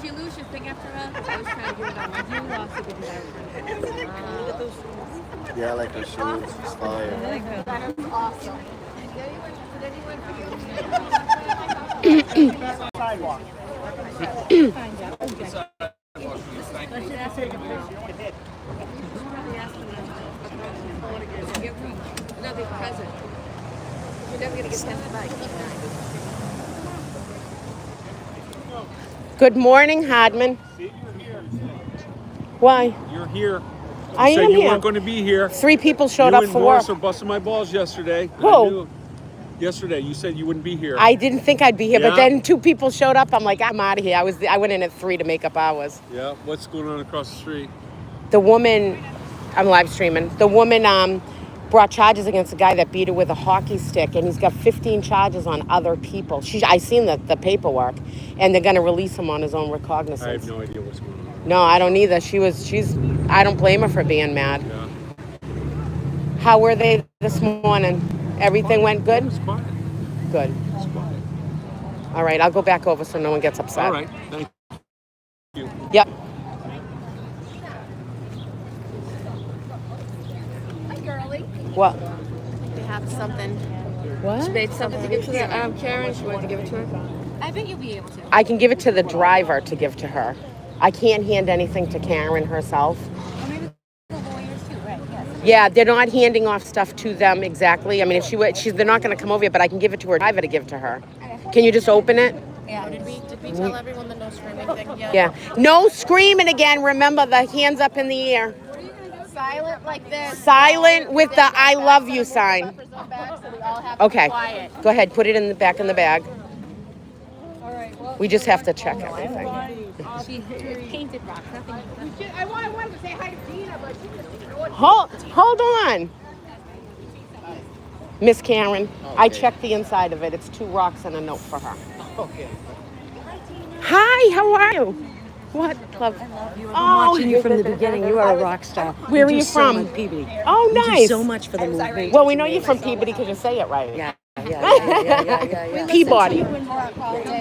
you lose your thing after that? I was trying to get it on. You lost it because Yeah, I like her shoes. It's fire. That's awesome. Sidewalk. Another present. You're never gonna get them tonight. Good morning, Hardman. Why? You're here. I said am you here. weren't going to be here. 3 people showed you up and for Morris work. are busting my balls yesterday. Who? I knew. Yesterday, you said you wouldn't be here. I didn't think I'd be here, but Yeah? then 2 people showed up. I'm like, I'm out of here. I went in at 3 to make up hours. Yeah. What's going on across the street? The woman, I'm live streaming. The woman brought charges against a guy that beat her with a hockey stick, and he's got 15 charges on other people. I seen the paperwork, and they're gonna release him on his own recognizance. I have no idea what's going on. No, I don't either. I don't blame her for being mad. Yeah. How were they this morning? Everything went good? It's quiet. Good. It's quiet. All right, I'll go back over so no one gets upset. All right. Thank you. Yep. Hi, girlie. What? You have something. What? She made something to give to the Karen. She wanted to give it to her. I bet you'll be able to. I can give it to the driver to give to her. I can't hand anything to Karen herself. Or maybe the lawyers too, right? Yes. Yeah, they're not handing off stuff to them exactly. I mean, if they're not going to come over here, but I can give it to her driver to give to her. Can you just open it? Yeah. Did we tell everyone the no screaming thing? Yeah. No screaming again. Remember, the hands up in the air. Silent like this. Silent with the I love you sign. So we all have to be Okay. quiet. Go ahead. Put it in the back in the bag. All right. Well, We just have to check everything. she painted rocks. Nothing. I wanted to say hi to Dina, but she just ignored me. Hold on. Miss Karen, I checked the inside of it. It's 2 rocks and a note for her. Okay. Hi, how are you? What, love? Oh, Watching you from the beginning, you are a rock star. Where are do you so from? much, Peabody. Oh, You do nice. so much for the movement. Well, we know you're from Peabody because you say it right. Yeah. Peabody.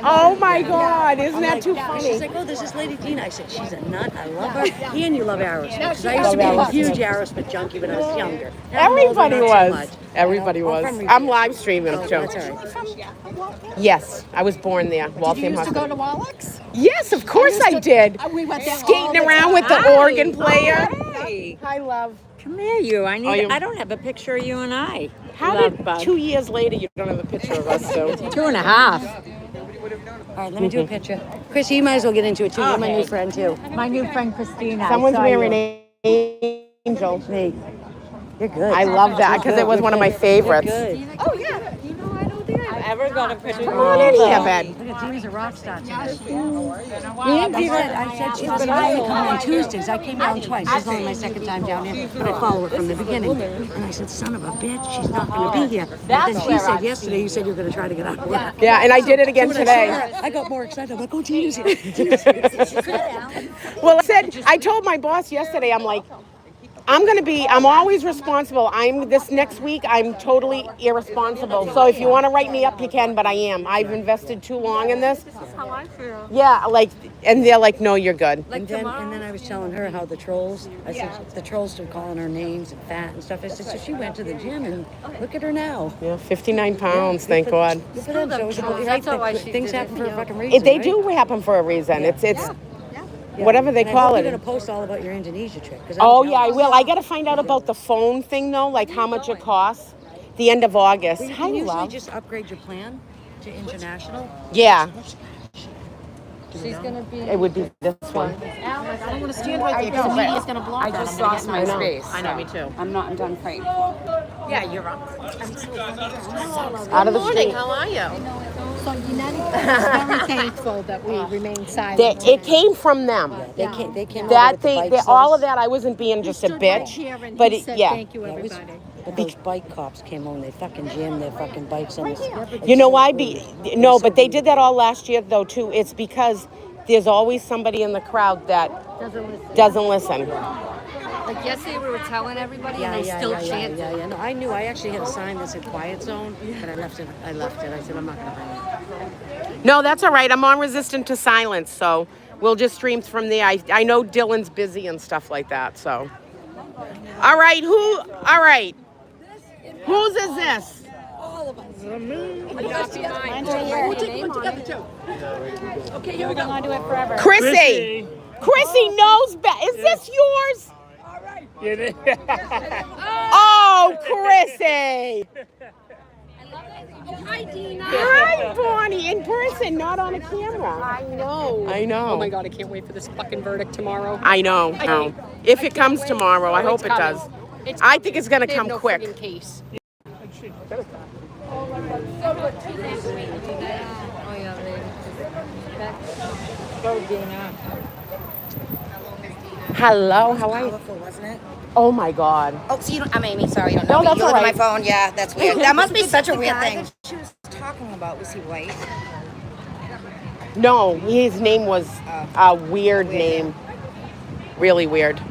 Oh my God, isn't that too She's funny? like, oh, there's this lady Dina. I said, she's a nut. I love her. And you love Aerosmith. Because I used to be a huge Aerosmith junkie when I was younger. Now I'm older, Everybody not so was. much. Everybody I'm was. from Rita. I'm live streaming, Oh, Joe. that's all right. Yes, I was born there. Waltham Used to go Hospital. to Wallach's? Yes, of course I did. We went there all Skating the around time. with the organ player. Hey, Hi, love. come here, you. Oh, you- I don't have a picture of you and I. How Love did bug. 2 years later you don't have a picture of us, so? 2.5. All right, let me do a picture. Chrissy, you might as well get into it too. You're my new friend too. My new friend Christina. Someone's I saw wearing you. angel. Me. You're good. I love that because it was one of my favorites. Good. Oh, yeah. You know, I don't think I Ever got a picture? Come on in here, Ben. Look at Dina's a rock star today. I I said she was going to come on Tuesdays. I came down twice. This is only my second time down here, but I follow her from the beginning. And I said, son of a bitch, she's not going to be here. But then she said yesterday, you said you were going to try to get out of work. Yeah, and I did it again today. I got more excited. I'm like, oh, Dina's here. Dina's here. Well, I told my boss yesterday, I'm like, I'm always responsible. This next week, I'm totally irresponsible. So if you want to write me up, you can, but I am. I've invested too long in this. This is how I feel. Yeah, and they're like, no, you're good. And then I was telling her how the trolls, I said, the trolls started calling her names and fat and stuff. I said, so she went to the gym and look at her now. Yeah, 59 pounds, thank God. Good for them. So it was about right. That's why she Things did it. happen for a fucking reason. They right? do happen for a reason. It's Yeah. whatever they And call I hope it. You're gonna post all about your Indonesia trip. 'Cause Oh, I'm yeah, I jealous. will. I got to find out about the phone thing, though, like how much it costs. The end of August. Well, you Hi, can usually love. just upgrade your plan to international. Yeah, She's going to be... it would be this one. Alex, I don't want to stand right there because the media's going to block I just lost my space. I know, me too. I'm not in done fight. Yeah, you're up. Out of the street. How are you? So United is very thankful that we remain silent. It came from them. They came. They came. That over with the thing, bike all of sauce. that, I wasn't being just a Stood right bitch. here and But he said, yeah. thank you, Yeah, it was- everybody. But those bike cops came home. They fucking jammed their fucking bikes on us. You know why? No, but they did that all last year, though, too. It's because there's always somebody in the crowd that doesn't listen. Like yesterday we were telling everybody Yeah, and they yeah, still yeah, yeah, chanted. yeah, yeah. No, I knew. I actually had a sign that said quiet zone, but I left it. I said I'm not gonna bring it. No, that's all right. I'm on resistant to silence, so We'll just stream from there. I know Dylan's busy and stuff like that, so. All right, all right. Whose is this? Okay, you're gonna do it forever. Chrissy. Chrissy knows better. Is this yours? Oh, Chrissy. Hi, Dina. Hi, Bonnie. In person, not on a camera. I know. I know. Oh my God, I can't wait for this fucking verdict tomorrow. I know. If it comes tomorrow, I hope it does. I think it's going to come quick. In case. Hello, how are you? Colorful, wasn't it? Oh my God. Oh, so you don't, I'm Amy. Sorry, you don't know No, me. that's You live all on my right. phone. Yeah, that's weird. That must be such a weird thing. That she was talking about, was he white? No, his name was a weird name. Really weird. I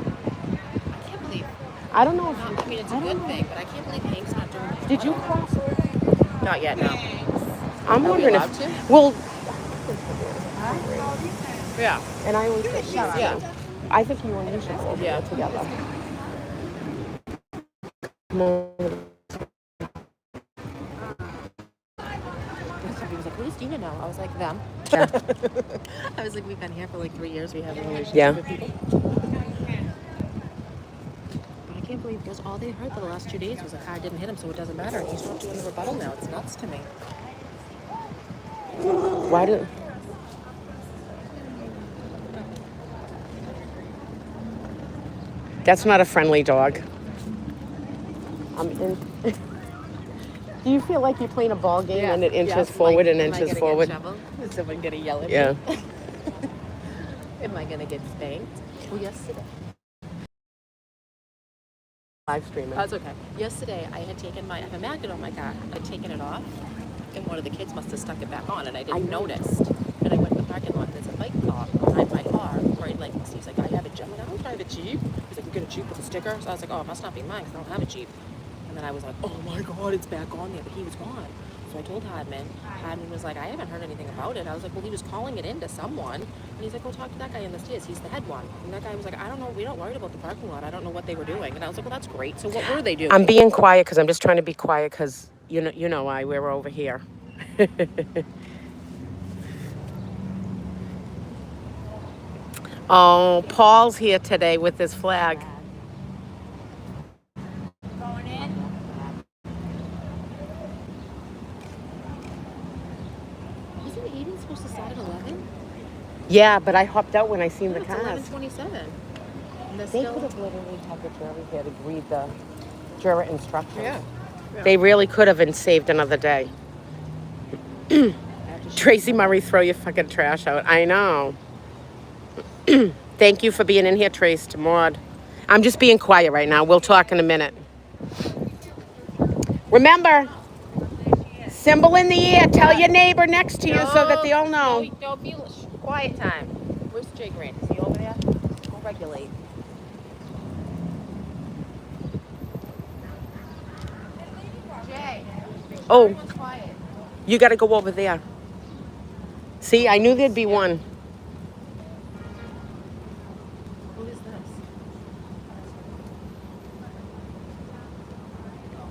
can't believe. I don't know if I mean, it's a good thing, but I can't believe Hank's not doing it. Did you cross? Not yet, no. I'm Are we wondering allowed if. to? Well, Yeah. and I always say, Yeah. I think you and me should go Yeah. together. Come on. He was like, who does Dina know? I was like, them. Yeah. I was like, we've been here for like 3 years. We have a relationship Yeah. with people. But I can't believe because all they heard for the last 2 days was a car didn't hit him, so it doesn't matter. He's not doing the rebuttal now. It's nuts to me. Why do? That's not a friendly dog. I'm in. Do you feel like you're playing a ball game and it inches forward and inches forward? Is someone gonna yell at Yeah. me? Am I gonna get spanked? Well, yesterday. Live streaming. That's okay. Yesterday, I had taken I have a magnet on my car. I'd taken it off, and one of the kids must have stuck it back on, and I didn't notice. And I went to the parking lot. There's a bike cop behind my car, right? Like, he's like, I have a Jeep. I'm like, I don't drive a Jeep. He's like, you get a Jeep with a sticker? So I was like, oh, it must not be mine, because I don't have a Jeep. And then I was like, oh my God, it's back on there, but he was gone. So I told Hadman. Hadman was like, I haven't heard anything about it. I was like, well, he was calling it in to someone. And he's like, go talk to that guy in the stairs. He's the head one. And that guy was like, I don't know. We don't worry about the parking lot. I don't know what they were doing. And I was like, well, that's great. So what were they doing? I'm being quiet because I'm just trying to be quiet because you know why we're over here. Oh, Paul's here today with his flag. Wasn't Aiden supposed to start at 11? Yeah, but I hopped out when I seen the It's cars. 11:27. And they're They still... could have literally had the jury here to read the juror instructions. Yeah. They really could have and saved another day. Tracy Murray, throw your fucking trash out. I know. Thank you for being in here, Trace, to Maud. I'm just being quiet right now. We'll talk in a minute. Remember, symbol in the air. Tell your neighbor next to you so that they all know. No, don't be quiet time. Where's Jay Grant? Is he over there? Go regulate. Jay. Oh, Everyone's quiet. you got to go over there. See, I knew there'd be one. Who is this?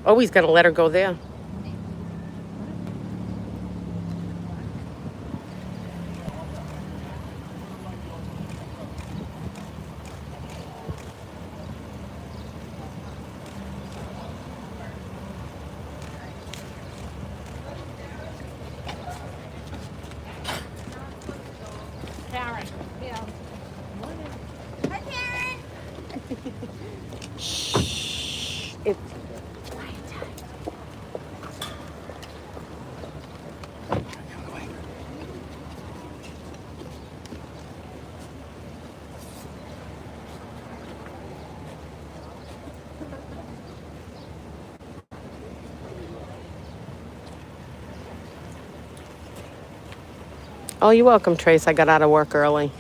Oh, he's going to let her go there. Karen. Shh. It's Oh, you're welcome, Trace. I got out of work early.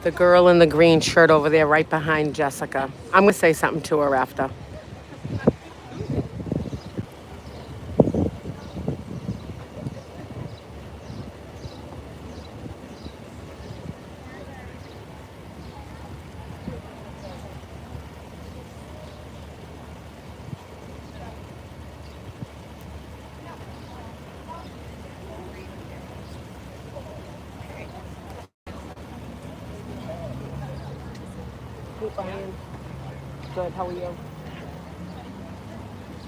The girl in the green shirt over there right behind Jessica. I'm going to say something to her after. Hey, Brian. Good, how are you?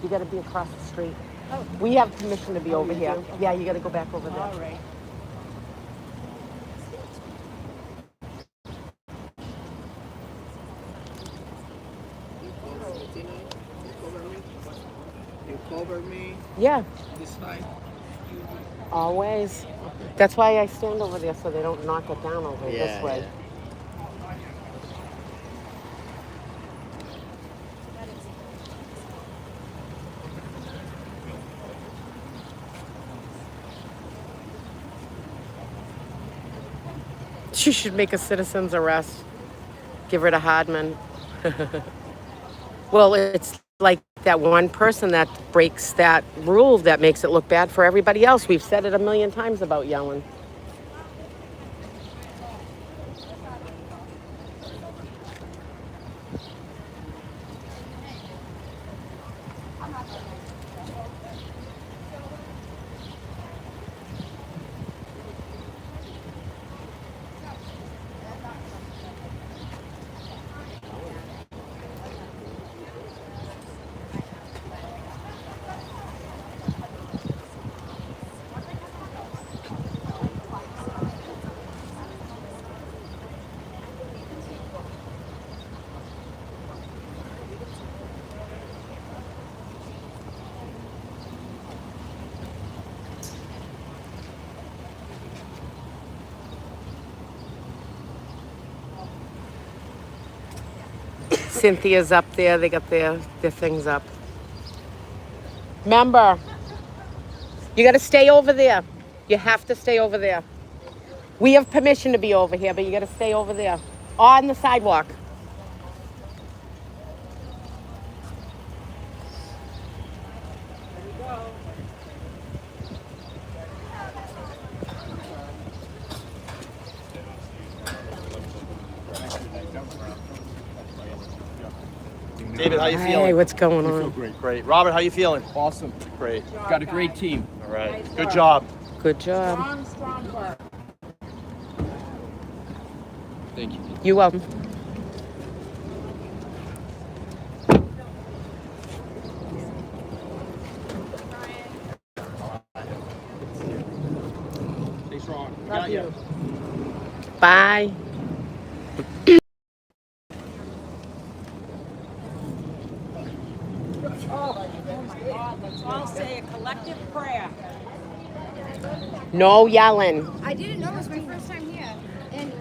You got to be across the street. Oh. We have permission to be over here. Okay. Yeah, you got to go back over there. All right. You cover me. Yeah. This side. Always. That's why I stand over there so they don't knock it down over this way. Yeah. She should make a citizen's arrest. Give her to Hardman. Well, it's like that one person that breaks that rule that makes it look bad for everybody else. We've said it a million times about yelling. Cynthia's up there. They got their things up. Remember, you got to stay over there. You have to stay over there. We have permission to be over here, but you got to stay over there on the sidewalk. David, how you Hey, feeling? what's going on? Great. Robert, how you feeling? Awesome. Great. Got a great team. All right. Good job. Good job. Strong work. Thank you. You're welcome. Stay strong. Love Got you. ya. Bye. Let's all say a collective prayer. No yelling. I didn't know it was my first time here. And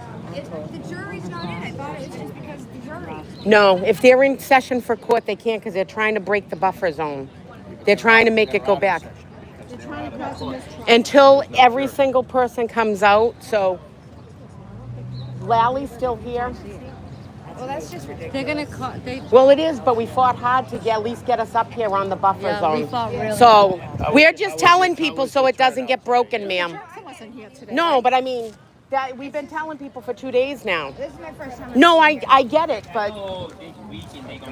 the jury's not in. I thought it was just because of the jury. No, if they're in session for court, they can't because they're trying to break the buffer zone. They're trying to make it go back. They're trying to pass a mistrial. Until every single person comes out. So Lally's still here. Well, that's just ridiculous. They're gonna call. Well, it is, but we fought hard to at least get us up here on the buffer Yeah, zone. we fought really So we're just telling people so it doesn't get broken, ma'am. Jackson wasn't here today. No, but I mean, that we've been telling people for 2 days now. This is my first time. No, I get it, but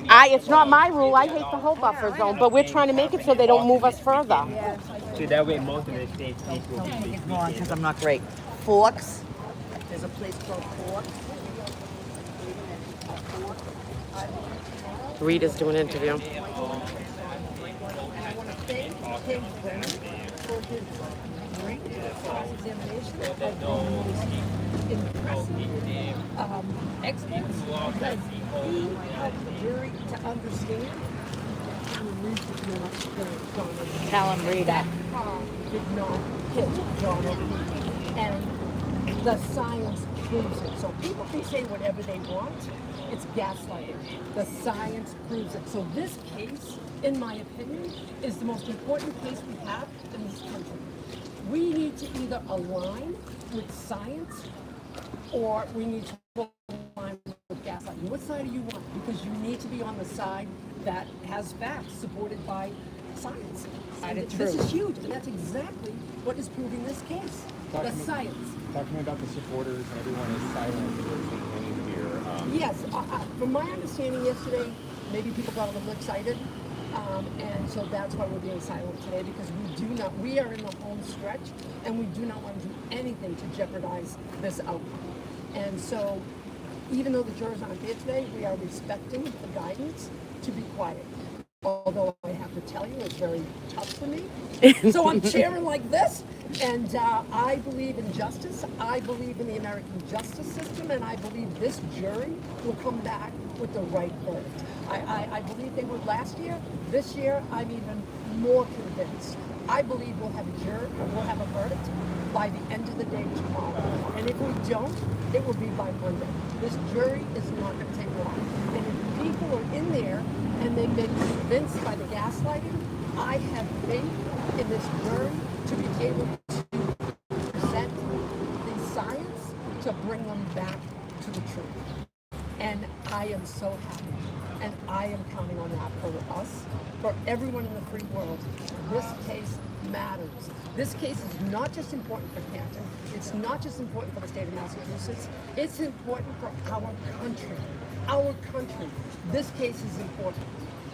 it's not my rule. I hate the whole buffer zone, but we're trying to make it so they don't move us further. So that way most of the states will be Because I'm not great. Forks. There's a place called Forks. Rita's doing an interview. Experts that he helped the jury to understand. Tell him Rita. Did not hit John O'Keefe. And the science proves it. So people can say whatever they want. It's gaslighting. The science proves it. So this case, in my opinion, is the most important case we have in this country. We need to either align with science or we need to align with gaslighting. What side do you want? Because you need to be on the side that has facts supported by science. And this is huge, and that's exactly what is proving this case. The science. Talk to me about the supporters, and everyone is silent in their campaign here. Yes, from my understanding yesterday, maybe people got a little excited, and so that's why we're being silent today, because we are in the home stretch, and we do not want to do anything to jeopardize this outcome. And so, even though the jurors aren't here today, we are respecting the guidance to be quiet. Although I have to tell you, it's very tough for me. So I'm cheering like this, and I believe in justice. I believe in the American justice system, and I believe this jury will come back with the right verdict. I believe they would last year. This year, I'm even more convinced. I believe we'll have a verdict by the end of the day tomorrow. And if we don't, it will be by Monday. This jury is not going to take long. And if people are in there and they've been convinced by the gaslighting, I have faith in this jury to be able to present the science to bring them back to the truth. And I am so happy. And I am counting on that for us, for everyone in the free world. This case matters. This case is not just important for Canton. It's not just important for the state of Massachusetts. It's important for our country. Our country. This case is important.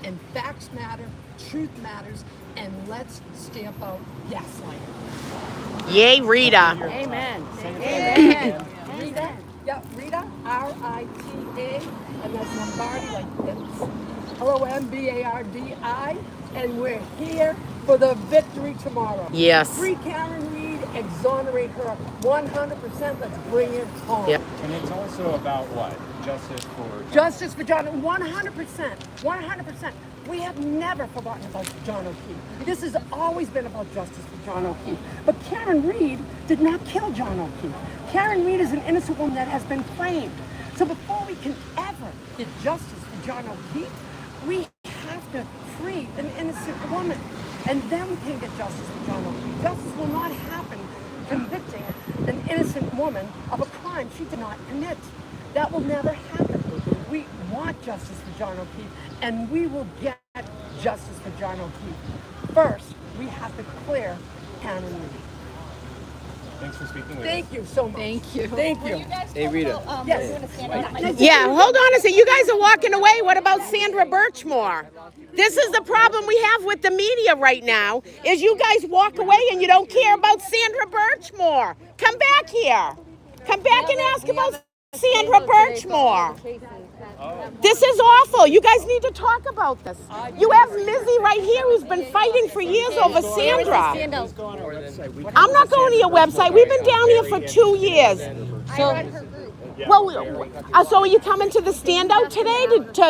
And facts matter, truth matters, and let's stamp out gaslighting. Yay, Rita. Amen. Amen. Rita. Yeah, Rita, R-I-T-A, and that's Lombardi, like it's Lombardi, and we're here for the victory tomorrow. Yes. Free Karen Reed, exonerate her 100%. Let's bring it home. Yep. And it's also about what? Justice for John, 100%. 100%. We have never forgotten about John O'Keefe. This has always been about justice for John O'Keefe. But Karen Reed did not kill John O'Keefe. Karen Reed is an innocent woman that has been framed. So before we can ever get justice for John O'Keefe, we have to free an innocent woman. And then we can get justice for John O'Keefe. Justice will not happen convicting an innocent woman of a crime she did not commit. That will never happen. We want justice for John O'Keefe, and we will get justice for John O'Keefe. First, we have to clear Karen Reed. Thanks for speaking with us. Thank you so much. Thank you. Thank you. Hey, Rita. Yeah, hold on a second. You guys are walking away. What about Sandra Birchmore? This is the problem we have with the media right now, is you guys walk away and you don't care about Sandra Birchmore. Come back here. Come back and ask about Sandra Birchmore. This is awful. You guys need to talk about this. You have Lizzie right here who's been fighting for years over Sandra. I'm not going to your website. We've been down here for 2 years. So are you coming to the standout today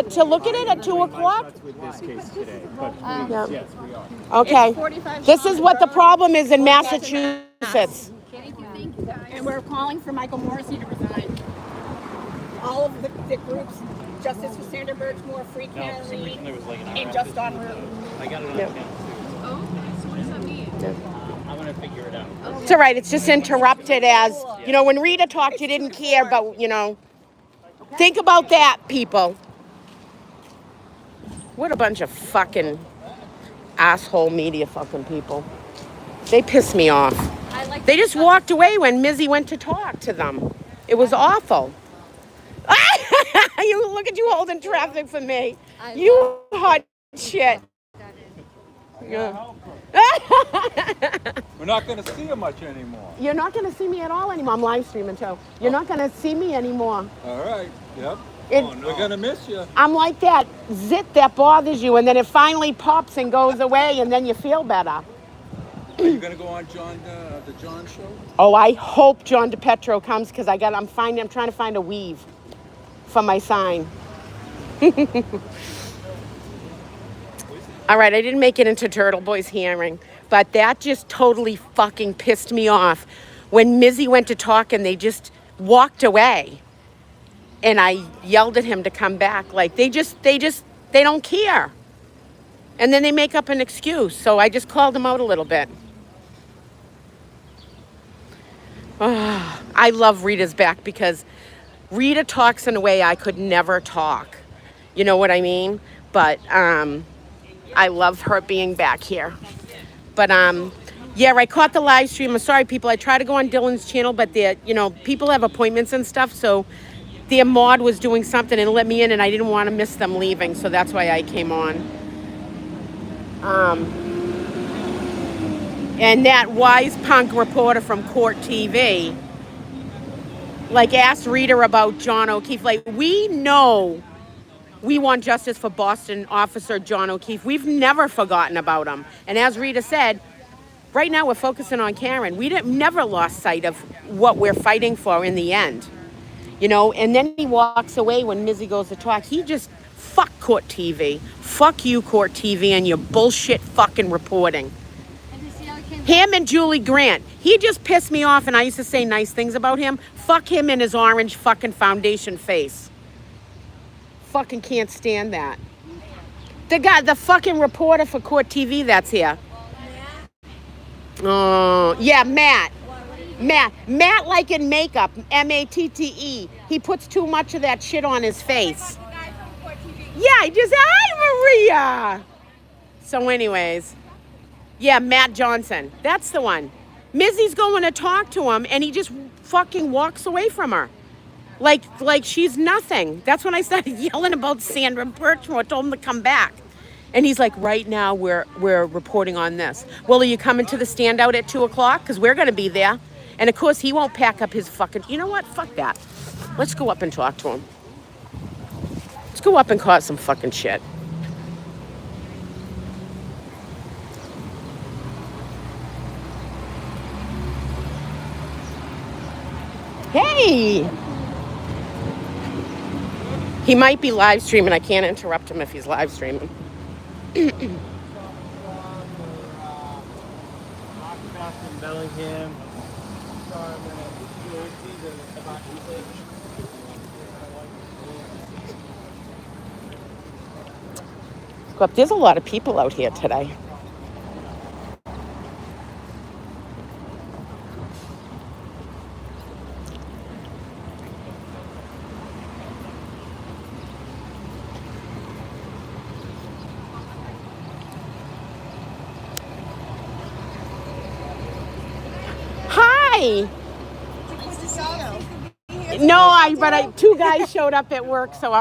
to look at it at 2 o'clock? With this case today, but Yeah. yes, we are. Okay. This is what the problem is in Massachusetts. And we're calling for Michael Morrissey to resign. All of the groups, Justice for Sandra Birchmore, Free Karen Reed, and Just on Route. I got it on account too. So what does that mean? I'm going to figure it out. It's all right. It's just interrupted as, when Rita talked, you didn't care, but, think about that, people. What a bunch of fucking asshole media fucking people. They piss me off. They just walked away when Mizzy went to talk to them. It was awful. You look at you holding traffic for me. You hot shit. Yeah. We're not going to see you much anymore. You're not going to see me at all anymore. I'm live streaming too. You're not going to see me anymore. All right. Yep. We're going to miss you. I'm like that zit that bothers you, and then it finally pops and goes away, and then you feel better. Are you going to go on the John show? Oh, I hope John DePetro comes because I'm trying to find a weave for my sign. All right, I didn't make it into Turtle Boy's hearing, but that just totally fucking pissed me off when Mizzy went to talk and they just walked away. And I yelled at him to come back. Like, they don't care. And then they make up an excuse. So I just called him out a little bit. I love Rita's back because Rita talks in a way I could never talk. You know what I mean? But I love her being back here. But yeah, I caught the live stream. I'm sorry, people. I try to go on Dylan's channel, but people have appointments and stuff. So their mod was doing something and let me in, and I didn't want to miss them leaving, so that's why I came on. And that wise punk reporter from Court TV, like, asked Rita about John O'Keefe. Like, we know we want justice for Boston officer John O'Keefe. We've never forgotten about him. And as Rita said, right now we're focusing on Karen. We never lost sight of what we're fighting for in the end. You know, and then he walks away when Mizzy goes to talk. He just, fuck Court TV. Fuck you, Court TV, and your bullshit fucking reporting. Him and Julie Grant. He just pissed me off, and I used to say nice things about him. Fuck him and his orange fucking foundation face. Fucking can't stand that. The guy, the fucking reporter for Court TV that's here. Oh, yeah, Matt. Matt like in makeup, Matte. He puts too much of that shit on his face. Yeah, just, hi, Maria. So anyways, yeah, Matt Johnson. That's the one. Mizzy's going to talk to him, and he just fucking walks away from her. Like she's nothing. That's when I started yelling about Sandra Birchmore, told him to come back. And he's like, right now we're reporting on this. Well, are you coming to the standout at 2:00? Because we're going to be there. And of course, he won't pack up his fucking, you know what? Fuck that. Let's go up and talk to him. Let's go up and cause some fucking shit. Hey! He might be live streaming. I can't interrupt him if he's live streaming. Bellingham. There's a lot of people out here today. Hi. No, two guys showed up at work, so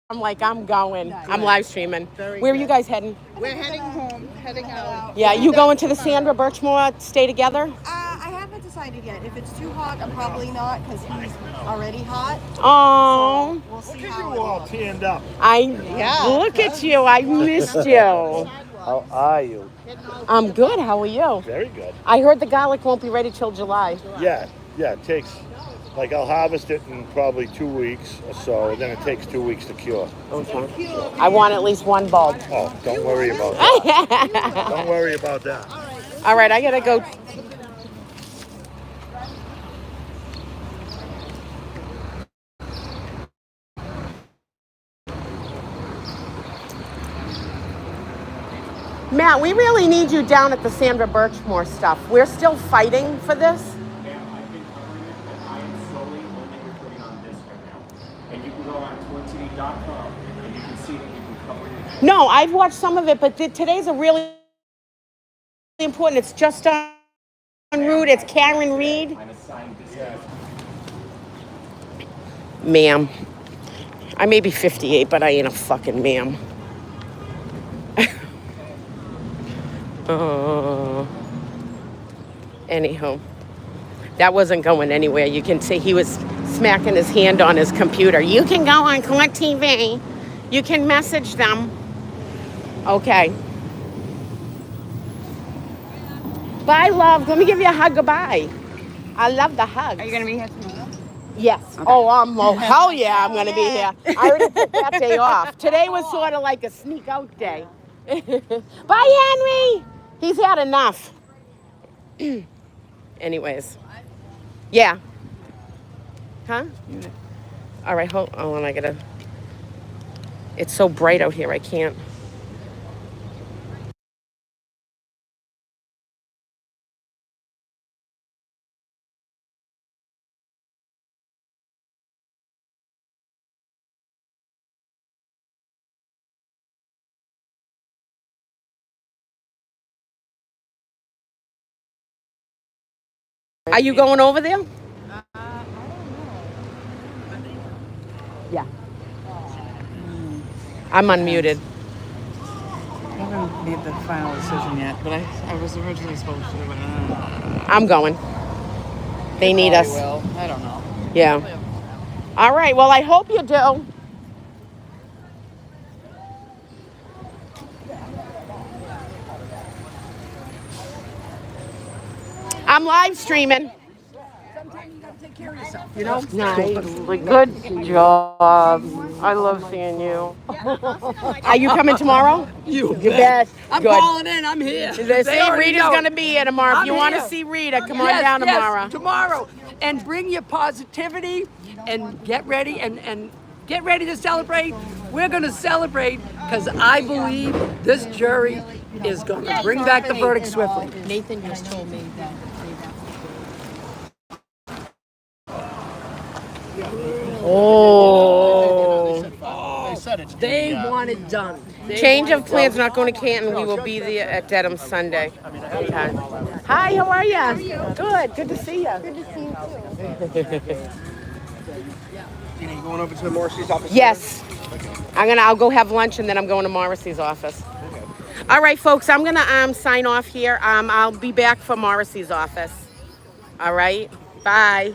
I'm like, I'm going. I'm live streaming. Where are you guys heading? We're heading home, heading out. Yeah, you going to the Sandra Birchmore stay together? I haven't decided yet. If it's too hot, I'm probably not because he's already hot. Oh. So we'll see Look at how you it all goes. tanned up. Look at you. I missed you. How are you? I'm good. How are you? Very good. I heard the garlic won't be ready till July. Yeah, it takes, like, I'll harvest it in probably 2 weeks or so, and then it takes 2 weeks to cure. Okay. I want at least one bulb. Oh, don't worry about that. Don't worry about that. All right, I gotta go. Matt, we really need you down at the Sandra Birchmore stuff. We're still fighting for this. Ma'am, I've been covering it, and I am solely only reporting on this right now. And you can go on twintv.com and you can see that we've been covering it. No, I've watched some of it, but today's a really important. It's just on Root. It's Karen Reed. I'm assigned this case. Ma'am, I may be 58, but I ain't a fucking ma'am. Anyhow, that wasn't going anywhere. You can see he was smacking his hand on his computer. You can go on Court TV. You can message them. Okay. Bye, love. Let me give you a hug goodbye. I love the hugs. Are you going to be here tomorrow? Yes. Okay. Hell yeah, I'm going to be here. I already took that day off. Today was sort of like a sneak out day. Bye, Henry. He's had enough. Anyways. Yeah. Huh? All right, hold on. I gotta. It's so bright out here. I can't. Are you going over there? Yeah. I'm unmuted. I haven't made the final decision yet, but I was originally supposed to. But, I'm going. They need us. Will. I don't know. Yeah. All right. Well, I hope you do. I'm live streaming. Sometimes you gotta take care of yourself, you know? Nice. Good job. I love seeing you. Are you coming tomorrow? You bet. I'm Good. calling in. I'm here. They say already Rita's know going to it. be here tomorrow. If I'm you want to here. see Rita, come on Yes, down yes, tomorrow. tomorrow. And bring your positivity and get ready and get ready to celebrate. We're going to celebrate because I believe this jury is going to bring back the verdict swiftly. Nathan just told me that Oh. They want it done. Change of plans, not going to Canton. We will be there at Dedham Sunday. Okay. Hi, how are you? Good. Good to see you. Good to see you too. You going over to Morrissey's office? Yes. I'll go have lunch and then I'm going to Morrissey's office. Okay. All right, folks, I'm gonna sign off here. I'll be back for Morrissey's office. All right. Bye.